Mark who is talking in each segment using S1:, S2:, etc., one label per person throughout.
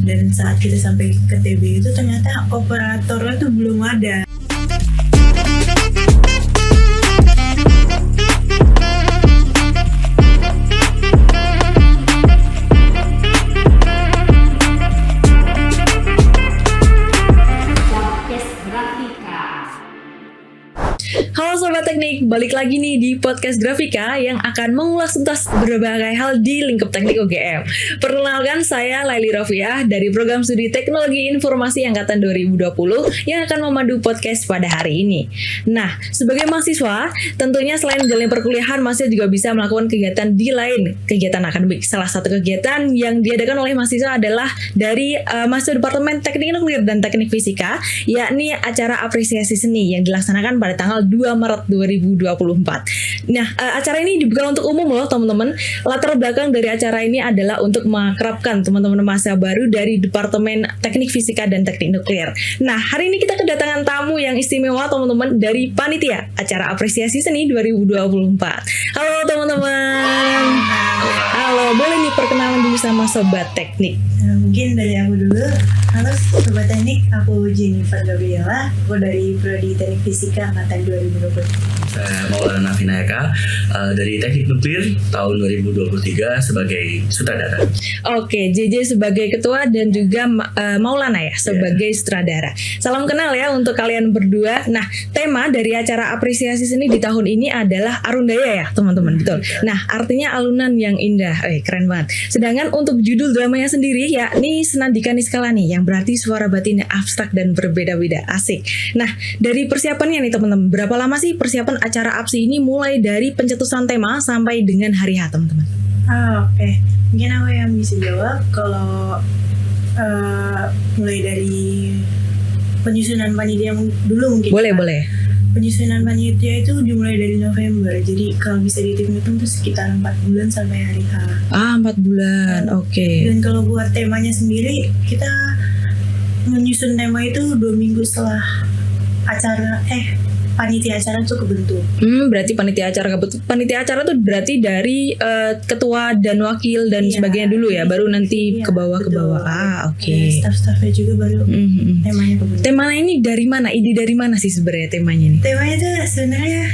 S1: Dan saat kita sampai ke TB itu ternyata operatornya tuh belum ada.
S2: Halo Sobat Teknik, balik lagi nih di Podcast Grafika yang akan mengulas tuntas berbagai hal di lingkup teknik UGM. Perkenalkan, saya Laili Rofiah dari Program Studi Teknologi Informasi Angkatan 2020 yang akan memandu podcast pada hari ini. Nah, sebagai mahasiswa, tentunya selain menjalani perkuliahan, mahasiswa juga bisa melakukan kegiatan di lain kegiatan akademik. Salah satu kegiatan yang diadakan oleh mahasiswa adalah dari mahasiswa Departemen Teknik Nuklir dan Teknik Fisika, yakni acara apresiasi seni yang dilaksanakan pada tanggal 2 Maret 2024. Nah, acara ini dibuka untuk umum loh teman-teman. Latar belakang dari acara ini adalah untuk mengakrabkan teman-teman mahasiswa baru dari Departemen Teknik Fisika dan Teknik Nuklir. Nah, hari ini kita kedatangan tamu yang istimewa teman-teman dari panitia acara apresiasi seni 2024. Halo teman-teman. Halo, boleh nih perkenalan dulu sama Sobat Teknik.
S1: Mungkin dari aku dulu. Halo Sobat Teknik, aku Jennifer Gabriela. Aku dari Prodi Teknik Fisika Angkatan 2020.
S3: Saya Maulana Vinayaka dari Teknik Nuklir tahun 2023 sebagai sutradara.
S2: Oke, JJ sebagai ketua dan juga Maulana ya sebagai sutradara. Salam kenal ya untuk kalian berdua. Nah, tema dari acara apresiasi seni di tahun ini adalah Arundaya ya teman-teman, betul. Nah, artinya alunan yang indah. Keren banget. Sedangkan untuk judul dramanya sendiri yakni Senandika Niskala nih, yang berarti suara batinnya abstrak dan berbeda-beda. Asik. Nah, dari persiapannya nih teman-teman, berapa lama sih persiapan acara APSI ini mulai dari pencetusan tema sampai dengan hari H teman-teman?
S1: Oke. Mungkin aku yang bisa jawab kalau mulai dari penyusunan panitia dulu mungkin.
S2: Boleh.
S1: Penyusunan panitia itu dimulai dari November. Jadi kalau bisa dihitung itu sekitar 4 bulan sampai hari H.
S2: 4 bulan. Oke.
S1: Dan kalau buat temanya sendiri, kita menyusun tema itu 2 minggu setelah panitia acara itu kebentuk.
S2: Berarti panitia acara tuh berarti dari ketua dan wakil dan sebagainya dulu ya, baru nanti ke bawah. Oke.
S1: Staff-staffnya juga baru temanya kebentuk.
S2: Temanya ini dari mana? Ide dari mana sih sebenarnya temanya nih?
S1: Temanya itu sebenarnya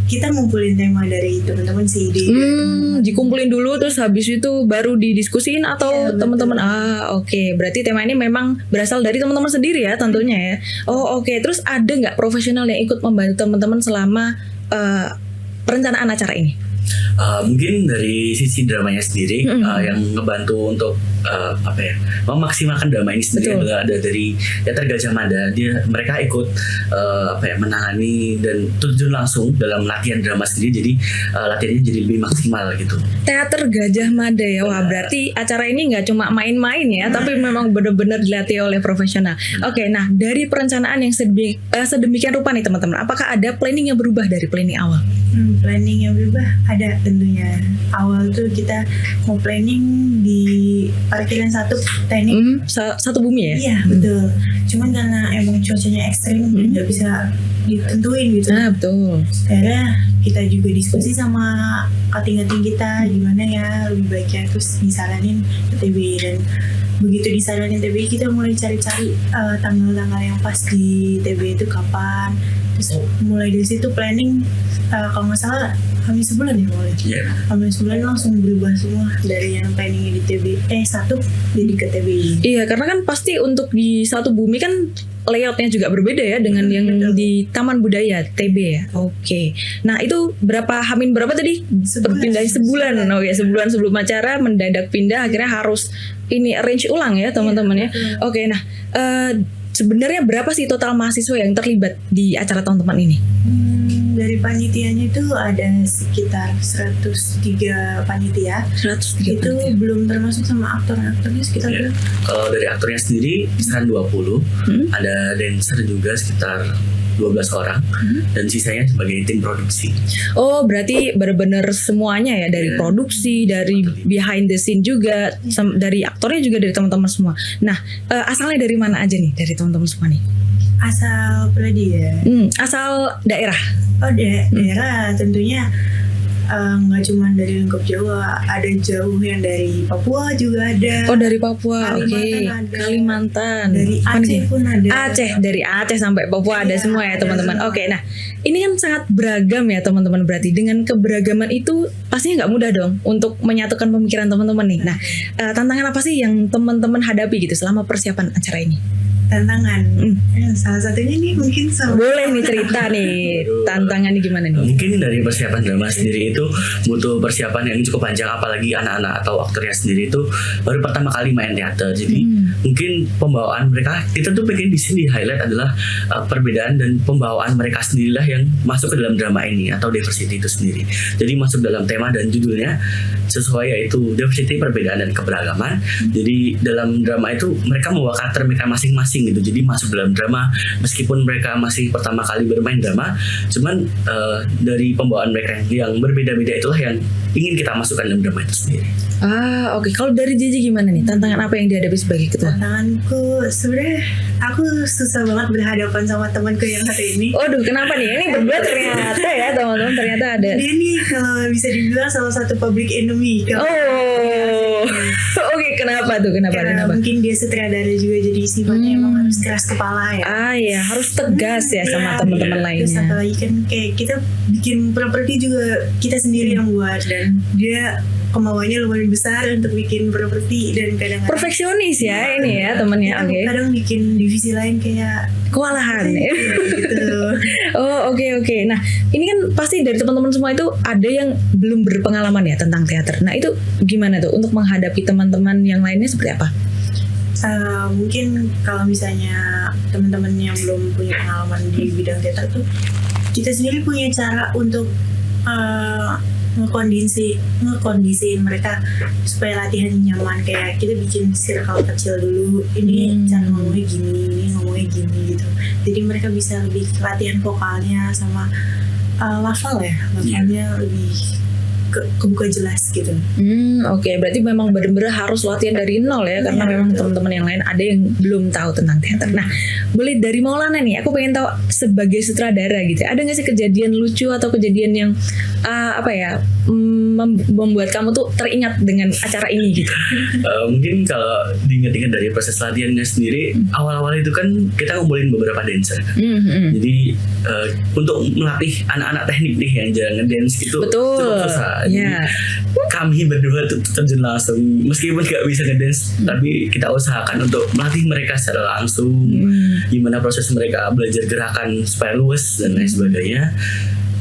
S1: kita ngumpulin tema dari teman-teman sih,
S2: dikumpulin dulu terus habis itu baru didiskusiin atau teman-teman. Oke. Berarti tema ini memang berasal dari teman-teman sendiri ya tentunya ya. Oke. Terus ada nggak profesional yang ikut membantu teman-teman selama perencanaan acara ini?
S3: Mungkin dari sisi dramanya sendiri yang ngebantu untuk memaksimalkan drama ini sendiri adalah ada dari Teater Gajah Mada. Mereka ikut menangani dan terjun langsung dalam latihan drama sendiri, jadi latihannya jadi lebih maksimal gitu.
S2: Teater Gajah Mada ya. Wah, berarti acara ini nggak cuma main-main ya, tapi memang benar-benar dilatih oleh profesional. Oke, nah dari perencanaan yang sedemikian rupa nih teman-teman, apakah ada planning yang berubah dari planning awal?
S1: Planning yang berubah ada tentunya. Awal tuh kita mau planning di parkiran satu teknik
S2: satu bumi ya?
S1: Iya betul. Cuman karena emang cuacanya ekstrim nggak bisa ditentuin gitu.
S2: Betul.
S1: Akhirnya kita juga diskusi sama kating-kating kita gimana ya lebih baiknya, terus disaranin ke TBI, dan begitu disaranin TBI kita mulai cari-cari tanggal-tanggal yang pas di TBI itu kapan. Terus mulai dari situ planning, kalau nggak salah hampir sebulan ya mulai. Hampir sebulan langsung berubah semua dari yang planningnya di TBI satu jadi ke TBI.
S2: Iya, karena kan pasti untuk di satu bumi kan layoutnya juga berbeda ya dengan yang di Taman Budaya TB ya. Oke. Nah itu hamin berapa tadi? Berpindah sebulan. Sebulan sebelum acara mendadak pindah, akhirnya harus ini arrange ulang ya teman-teman ya. Oke. Nah sebenarnya berapa sih total mahasiswa yang terlibat di acara tahun-tahun ini?
S1: Dari panitianya itu ada sekitar 103 panitia. 103 itu panitia. Belum termasuk sama aktor-aktornya sekitar berapa?
S3: Kalau dari aktornya sendiri kisaran 20, ada dancer juga sekitar 12 orang, dan sisanya sebagai tim produksi.
S2: Berarti benar-benar semuanya ya, dari produksi, dari behind the scene juga, dari aktornya juga dari teman-teman semua. Nah, asalnya dari mana aja nih dari teman-teman semua nih?
S1: Asal prodi ya?
S2: Asal daerah.
S1: Daerah tentunya nggak cuma dari lingkup Jawa, ada jauh yang dari Papua juga ada.
S2: Oh, dari Papua, oke.
S1: Kalimantan ada.
S2: Kalimantan.
S1: Dari
S2: Mana
S1: Aceh
S2: nih?
S1: pun ada.
S2: Aceh, dari Aceh sampai Papua ada
S1: Iya,
S2: semua ya
S1: ada
S2: teman-teman.
S1: semua.
S2: Oke, nah ini kan sangat beragam ya teman-teman. Berarti dengan keberagaman itu pastinya nggak mudah dong untuk menyatukan pemikiran teman-teman nih. Nah, tantangan apa sih yang teman-teman hadapi gitu selama persiapan acara ini?
S1: Tantangan. Salah satunya nih mungkin sama.
S2: Boleh nih cerita nih tantangannya gimana nih?
S3: Mungkin dari persiapan drama sendiri itu butuh persiapan yang cukup panjang, apalagi anak-anak atau aktornya sendiri itu baru pertama kali main teater. Jadi mungkin pembawaan mereka, kita tuh pengen di sini highlight adalah perbedaan dan pembawaan mereka sendirilah yang masuk ke dalam drama ini atau diversity itu sendiri. Jadi masuk dalam tema dan judulnya sesuai, yaitu diversity, perbedaan dan keberagaman. Jadi dalam drama itu mereka membawa karakter mereka masing-masing gitu. Jadi masuk dalam drama meskipun mereka masih pertama kali bermain drama, cuman dari pembawaan mereka yang berbeda-beda itulah yang ingin kita masukkan dalam drama itu sendiri.
S2: Oke. Kalau dari Jiji gimana nih? Tantangan apa yang dihadapi sebagai ketua?
S1: Tantanganku sebenarnya aku susah banget berhadapan sama temanku yang satu ini.
S2: Waduh, kenapa nih? Ini berdua ternyata ya teman-teman, ternyata ada.
S1: Dia nih kalau bisa dibilang salah satu public enemy.
S2: Oh, oke. Kenapa tuh? Kenapa?
S1: Karena mungkin dia sutradara juga, jadi sifatnya emang harus keras kepala ya.
S2: Ya harus tegas ya sama teman-teman
S1: Terus
S2: lainnya.
S1: apalagi kan kayak kita bikin properti juga kita sendiri yang buat, dan dia kemauannya lumayan besar untuk bikin properti, dan kadang-kadang
S2: Perfeksionis ya ini ya temennya.
S1: kita
S2: Oke.
S1: kadang bikin divisi lain kayak
S2: Kewalahan.
S1: gitu.
S2: Oh, oke. Nah, ini kan pasti dari teman-teman semua itu ada yang belum berpengalaman ya tentang teater. Nah, itu gimana tuh untuk menghadapi teman-teman yang lainnya seperti apa?
S1: Mungkin kalau misalnya teman-teman yang belum punya pengalaman di bidang teater tuh, kita sendiri punya cara untuk ngekondisiin mereka supaya latihan nyaman. Kayak kita bikin circle kecil dulu, ini cara ngomongnya gini, ini ngomongnya gini gitu. Jadi mereka bisa lebih latihan vokalnya sama lafalnya lebih kebuka jelas gitu.
S2: Oke. Berarti memang benar-benar harus latihan dari nol ya, karena memang teman-teman yang lain ada yang belum tahu tentang teater. Nah, boleh dari Maulana nih, aku pengen tahu sebagai sutradara gitu, ada nggak sih kejadian lucu atau kejadian yang membuat kamu tuh teringat dengan acara ini gitu?
S3: Mungkin kalau diingat-ingat dari proses latihannya sendiri, awal-awal itu kan kita ngumpulin beberapa dancer kan. Jadi untuk melatih anak-anak teknik nih yang jarang ngedance gitu cukup susah. Jadi kami berdua tuh terjun langsung, meskipun gak bisa ngedance, tapi kita usahakan untuk melatih mereka secara langsung. Gimana proses mereka belajar gerakan supaya luwes dan lain sebagainya.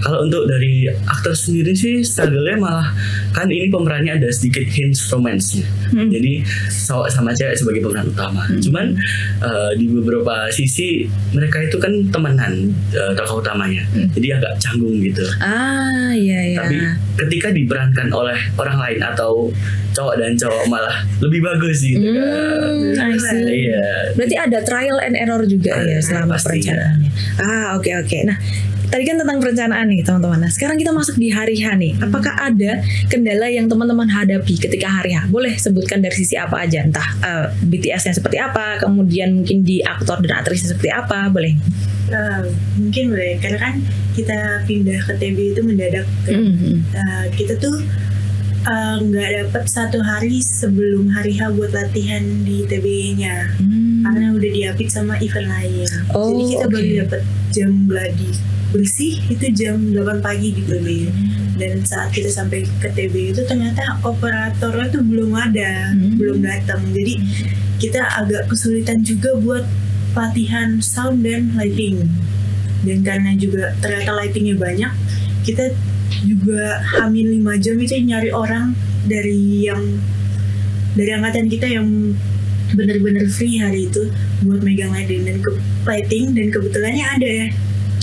S3: Kalau untuk dari aktor sendiri sih struggle-nya malah kan ini pemerannya ada sedikit hints romance-nya. Jadi cowok sama cewek sebagai pemeran utama. Cuman di beberapa sisi mereka itu kan temenan tokoh utamanya. Jadi agak canggung gitu.
S2: Iya.
S3: Tapi ketika diperankan oleh orang lain atau cowok dan cowok malah lebih bagus gitu kan.
S2: I see.
S3: Iya.
S2: Berarti ada trial and error juga ya selama
S3: pastinya.
S2: perencanaannya. Oke. Nah, tadi kan tentang perencanaan nih teman-teman. Nah, sekarang kita masuk di hari H nih. Apakah ada kendala yang teman-teman hadapi ketika hari H? Boleh sebutkan dari sisi apa aja, entah BTS-nya seperti apa, kemudian mungkin di aktor dan aktrisnya seperti apa, boleh?
S1: Mungkin boleh, karena kan kita pindah ke TB itu mendadak kan. Kita tuh nggak dapat 1 hari sebelum hari H buat latihan di TB-nya, karena udah diapit sama event lain. Jadi kita baru dapat jam gladi bersih itu jam 8 pagi di TB. Dan saat kita sampai ke TB itu ternyata operatornya tuh belum ada, belum datang. Jadi kita agak kesulitan juga buat latihan sound dan lighting. Dan karena juga ternyata lightingnya banyak, kita juga hamin 5 jam itu nyari orang dari angkatan kita yang benar-benar free hari itu buat megang lighting dan kebetulannya ada ya.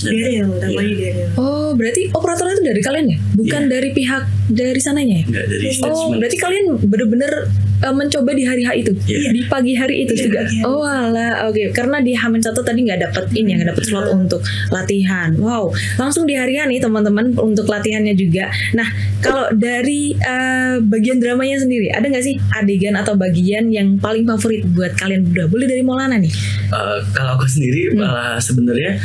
S1: Daryl, namanya Daryl.
S2: Oh, berarti operatornya itu dari kalian ya? Bukan dari pihak dari sananya ya?
S3: Enggak, dari
S2: Oh, berarti kalian bener-bener mencoba di hari H itu? Di pagi hari itu juga? Oh alah, oke. Karena di H-1 tadi nggak dapet ini, nggak dapet slot untuk latihan. Wow, langsung di hari H nih teman-teman untuk latihannya juga. Nah, kalau dari bagian dramanya sendiri, ada nggak sih adegan atau bagian yang paling favorit buat kalian berdua? Boleh dari Maulana nih?
S3: Kalau aku sendiri malah sebenarnya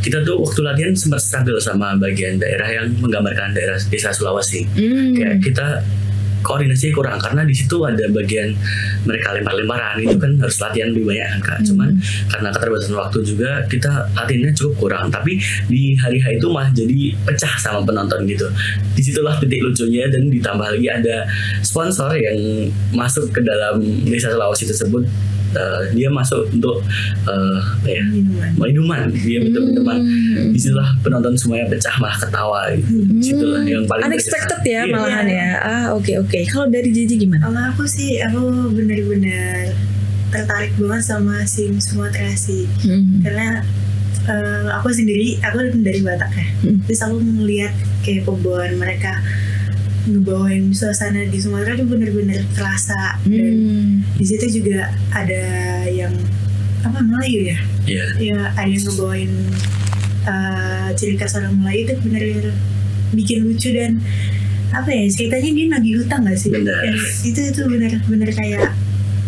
S3: kita tuh waktu latihan sempat struggle sama bagian daerah yang menggambarkan daerah desa Sulawesi. Kayak kita koordinasi kurang karena di situ ada bagian mereka lempar-lemparan, itu kan harus latihan lebih banyak kan Kak. Cuman karena keterbatasan waktu juga kita latihannya cukup kurang, tapi di hari-hari itu malah jadi pecah sama penonton gitu. Disitulah titik lucunya, dan ditambah lagi ada sponsor yang masuk ke dalam desa Sulawesi tersebut. Dia masuk untuk minuman, dia bentuk minuman. Disitulah penonton semuanya pecah, malah ketawa gitu. Disitulah yang paling
S2: unexpected ya,
S3: Iya.
S2: malahan ya. Oke. Kalau dari Jeje gimana?
S1: Kalau aku sih, aku benar-benar tertarik banget sama Sim Sumatera sih. Karena aku sendiri, aku dari Batak ya. Terus aku ngeliat kayak pembawaan mereka ngebawain suasana di Sumatera itu benar-benar terasa. Dan di situ juga ada yang Melayu ya.
S3: Iya.
S1: Ya, ada yang ngebawain ciri khas orang Melayu itu benar-benar bikin lucu, dan ceritanya dia nagih hutang nggak sih?
S3: Benar.
S1: Itu benar-benar kayak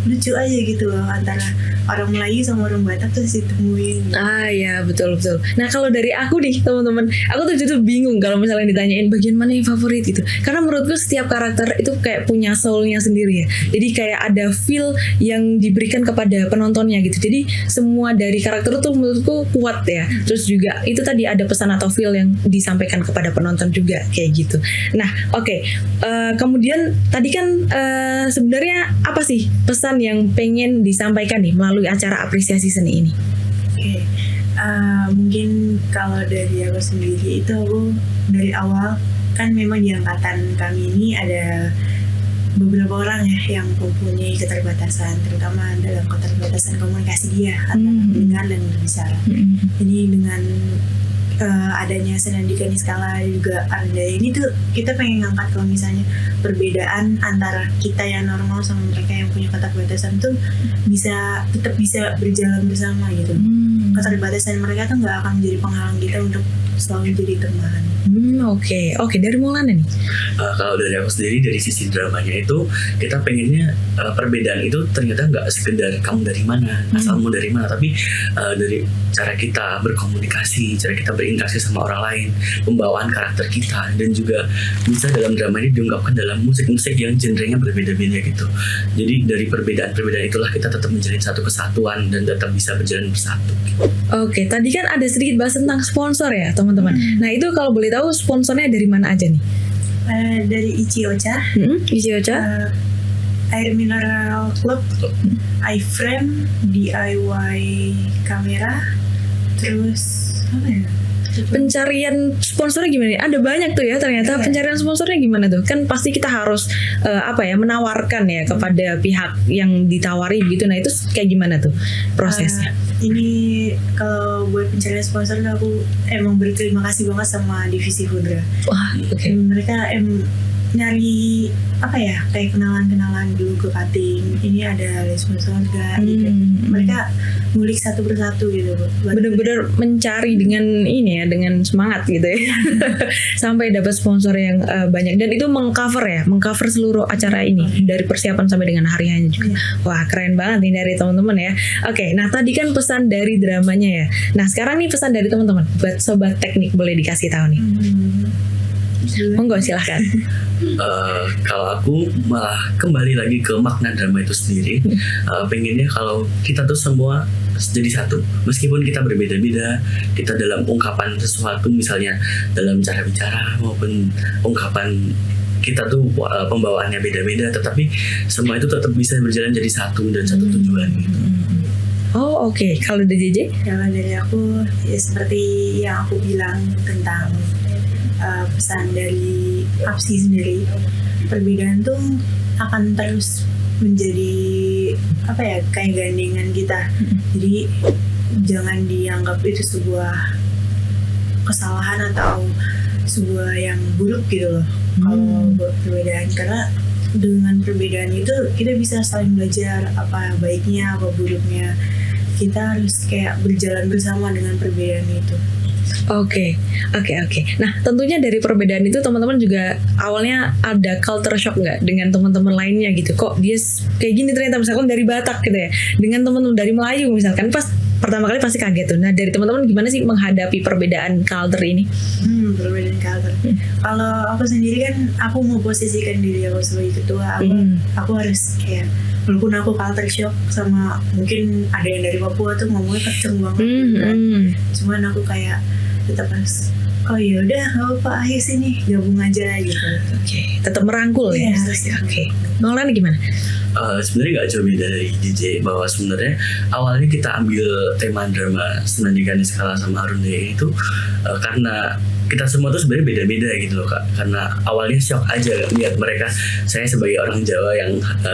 S1: lucu aja gitu loh, antara orang Melayu sama orang Batak tuh ditemuin.
S2: Ya betul. Nah kalau dari aku nih teman-teman, aku tuh jadi bingung kalau misalnya ditanyain bagian mana yang favorit gitu. Karena menurutku setiap karakter itu kayak punya soulnya sendiri ya. Jadi kayak ada feel yang diberikan kepada penontonnya gitu. Jadi semua dari karakter itu menurutku kuat ya. Terus juga itu tadi ada pesan atau feel yang disampaikan kepada penonton juga kayak gitu. Nah oke. Kemudian tadi kan sebenarnya apa sih pesan yang pengen disampaikan nih melalui acara apresiasi seni ini?
S1: Oke. Mungkin kalau dari aku sendiri itu, aku dari awal kan memang di angkatan kami ini ada beberapa orang ya yang mempunyai keterbatasan, terutama dalam keterbatasan komunikasi dia antara mendengar dan berbicara. Jadi dengan adanya Senandika Niskala juga ada ini tuh, kita pengen ngangkat kalau misalnya perbedaan antara kita yang normal sama mereka yang punya keterbatasan tuh tetap bisa berjalan bersama gitu. Keterbatasan mereka tuh nggak akan menjadi penghalang kita untuk selalu jadi teman.
S2: Oke. Dari Maulana nih.
S3: Kalau dari aku sendiri, dari sisi dramanya itu kita pengennya perbedaan itu ternyata nggak sekedar kamu dari mana, asalmu dari mana, tapi dari cara kita berkomunikasi, cara kita berinteraksi sama orang lain, pembawaan karakter kita, dan juga bisa dalam drama ini diungkapkan dalam musik-musik yang genrenya berbeda-beda gitu. Jadi dari perbedaan-perbedaan itulah kita tetap menjalin satu kesatuan dan tetap bisa berjalan bersatu.
S2: Oke, tadi kan ada sedikit bahas tentang sponsor ya teman-teman. Nah itu kalau boleh tahu sponsornya dari mana aja nih?
S1: Dari Ichiocha, Air Mineral Club, iFrame, DIY kamera, terus
S2: pencarian sponsornya gimana nih? Ada banyak tuh ya ternyata. Pencarian sponsornya gimana tuh? Kan pasti kita harus menawarkan ya kepada pihak yang ditawari gitu. Nah itu kayak gimana tuh prosesnya?
S1: Ini kalau buat pencarian sponsor aku emang berterima kasih banget sama divisi Hudra.
S2: Wah, oke.
S1: Mereka nyari kayak kenalan dulu ke cutting. Ini ada sponsor gak gitu. Mereka ngulik satu persatu gitu.
S2: Bener-bener mencari dengan ini ya, dengan semangat gitu ya. Sampai dapat sponsor yang banyak, dan itu mengcover seluruh acara ini dari persiapan sampai dengan hari-harinya juga. Wah, keren banget nih dari teman-teman ya. Oke, nah tadi kan pesan dari dramanya ya. Nah, sekarang nih pesan dari teman-teman buat sobat teknik, boleh dikasih tahu nih. Monggo silahkan.
S3: Kalau aku malah kembali lagi ke makna drama itu sendiri. Pengennya kalau kita tuh semua jadi satu, meskipun kita berbeda-beda, kita dalam ungkapan sesuatu, misalnya dalam cara bicara maupun ungkapan kita tuh pembawaannya beda-beda, tetapi semua itu tetap bisa berjalan jadi satu dan satu tujuan gitu.
S2: Oke. Kalau dari JJ?
S1: Kalau dari aku ya seperti yang aku bilang tentang pesan dari APSI sendiri, perbedaan tuh akan terus menjadi kayak gandengan kita. Jadi jangan dianggap itu sebuah kesalahan atau sebuah yang buruk gitu loh. Kalau perbedaan, karena dengan perbedaan itu kita bisa saling belajar apa baiknya apa buruknya. Kita harus kayak berjalan bersama dengan perbedaan itu.
S2: Oke. Nah, tentunya dari perbedaan itu teman-teman juga awalnya ada culture shock nggak dengan teman-teman lainnya gitu? Kok dia kayak gini ternyata, misalkan dari Batak gitu ya, dengan teman-teman dari Melayu misalkan, pas pertama kali pasti kaget tuh. Nah dari teman-teman gimana sih menghadapi perbedaan culture ini?
S1: Perbedaan culture. Kalau aku sendiri kan, aku mau posisikan diri aku sebagai ketua. Aku harus kayak, walaupun aku culture shock sama mungkin ada yang dari Papua tuh ngomongnya kenceng banget gitu kan. Cuman aku kayak tetap harus, oh ya udah nggak apa-apa, ayo sini gabung aja gitu.
S2: Oke, tetap merangkul ya. Oke. Nolan gimana?
S3: Sebenarnya nggak jauh beda dari DJ, bahwa sebenarnya awalnya kita ambil tema drama Senandika Niskala sama Arunda itu karena kita semua tuh sebenarnya beda-beda gitu loh Kak. Karena awalnya shock aja lihat mereka, saya sebagai orang Jawa yang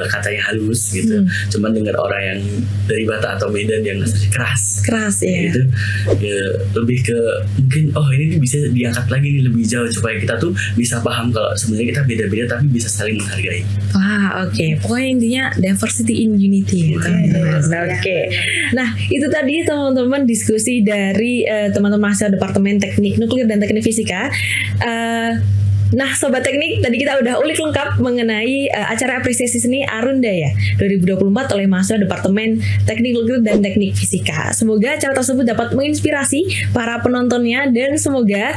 S3: katanya halus gitu, cuman dengar orang yang dari Batak atau Medan yang keras
S2: ya.
S3: gitu, ya, lebih ke mungkin ini bisa diangkat lagi nih lebih jauh supaya kita tuh bisa paham kalau sebenarnya kita beda-beda tapi bisa saling menghargai.
S2: Wah, oke. Pokoknya intinya diversity in unity gitu. Oke. Nah, itu tadi teman-teman diskusi dari teman-teman mahasiswa Departemen Teknik Nuklir dan Teknik Fisika. Nah, Sobat Teknik, tadi kita udah ulik lengkap mengenai acara apresiasi seni Arunda ya 2024 oleh mahasiswa Departemen Teknik Nuklir dan Teknik Fisika. Semoga acara tersebut dapat menginspirasi para penontonnya dan semoga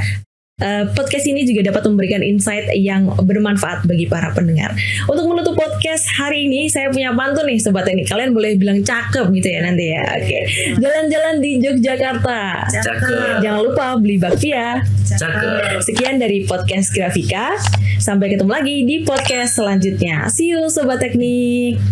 S2: podcast ini juga dapat memberikan insight yang bermanfaat bagi para pendengar. Untuk menutup podcast hari ini, saya punya pantun nih Sobat Teknik. Kalian boleh bilang cakep gitu ya nanti ya. Oke. Jalan-jalan di Yogyakarta.
S3: Cakep.
S2: Jangan lupa beli bakpia.
S3: Cakep.
S2: Sekian dari podcast Grafika. Sampai ketemu lagi di podcast selanjutnya. See you Sobat Teknik.